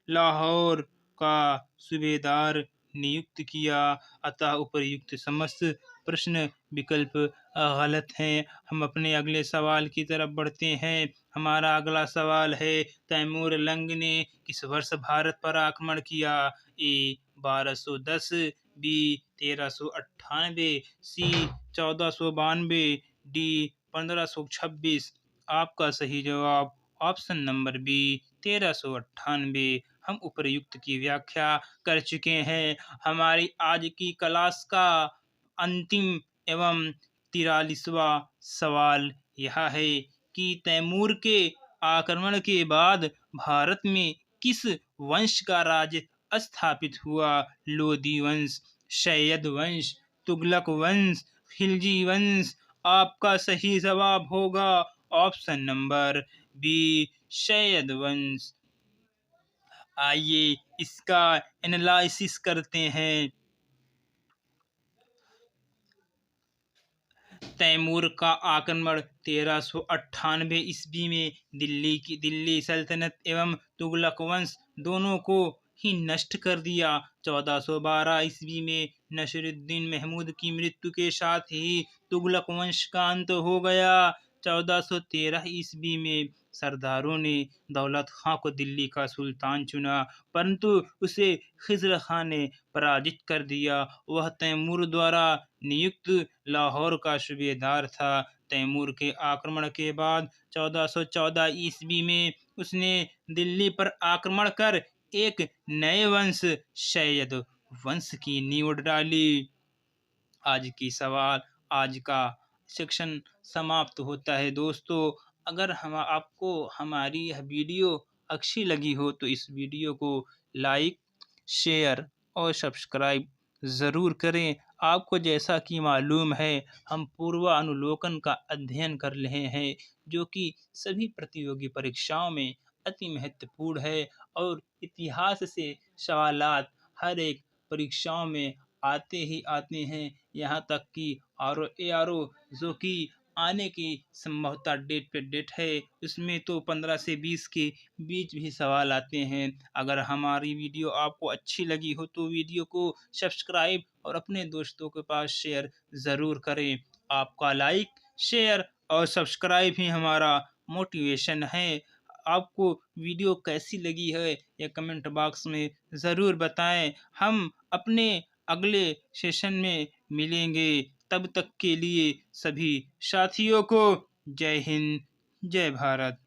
A: लाहौर का सूबेदार नियुक्त किया। अतः उपर्युक्त समस्त प्रश्न विकल्प गलत हैं। हम अपने अगले सवाल की तरफ बढ़ते हैं। हमारा अगला सवाल है, तैमूर लंग ने किस वर्ष भारत पर आक्रमण किया? ए 1210, बी 1398, सी 1492, डी 1526। आपका सही जवाब ऑप्शन नंबर बी 1398। हम उपर्युक्त की व्याख्या कर चुके हैं। हमारी आज की क्लास का अंतिम एवं 43वां सवाल यह है कि तैमूर के आक्रमण के बाद भारत में किस वंश का राज्य स्थापित हुआ? लोदी वंश, सैयद वंश, तुगलक वंश, खिलजी वंश। आपका सही जवाब होगा ऑप्शन नंबर बी, सैयद वंश। आइए इसका एनालिसिस करते हैं। तैमूर का आक्रमण 1398 ईस्वी में दिल्ली सल्तनत एवं तुगलक वंश दोनों को ही नष्ट कर दिया। 1412 ईस्वी में नसीरुद्दीन महमूद की मृत्यु के साथ ही तुगलक वंश का अंत हो गया। 1413 ईस्वी में सरदारों ने दौलत खां को दिल्ली का सुल्तान चुना, परंतु उसे खिज़र खां ने पराजित कर दिया। वह तैमूर द्वारा नियुक्त लाहौर का सूबेदार था। तैमूर के आक्रमण के बाद 1414 ईस्वी में उसने दिल्ली पर आक्रमण कर एक नए वंश, सैयद वंश की नींव डाली। आज का सेक्शन समाप्त होता है। दोस्तों, अगर हम आपको हमारी यह वीडियो अच्छी लगी हो तो इस वीडियो को लाइक, शेयर और सब्सक्राइब ज़रूर करें। आपको जैसा कि मालूम है, हम पूर्वानुलोकन का अध्ययन कर रहे हैं, जो कि सभी प्रतियोगी परीक्षाओं में अति महत्वपूर्ण है और इतिहास से सवालात हर एक परीक्षाओं में आते ही आते हैं। यहाँ तक कि ARO जो कि आने की संभवतः डेट पे डेट है, उसमें तो 15 से 20 के बीच भी सवाल आते हैं। अगर हमारी वीडियो आपको अच्छी लगी हो तो वीडियो को सब्सक्राइब और अपने दोस्तों के पास शेयर ज़रूर करें। आपका लाइक, शेयर और सब्सक्राइब ही हमारा मोटिवेशन है। आपको वीडियो कैसी लगी है ये कमेंट बॉक्स में ज़रूर बताएं। हम अपने अगले सेशन में मिलेंगे। तब तक के लिए सभी साथियों को जय हिंद, जय भारत।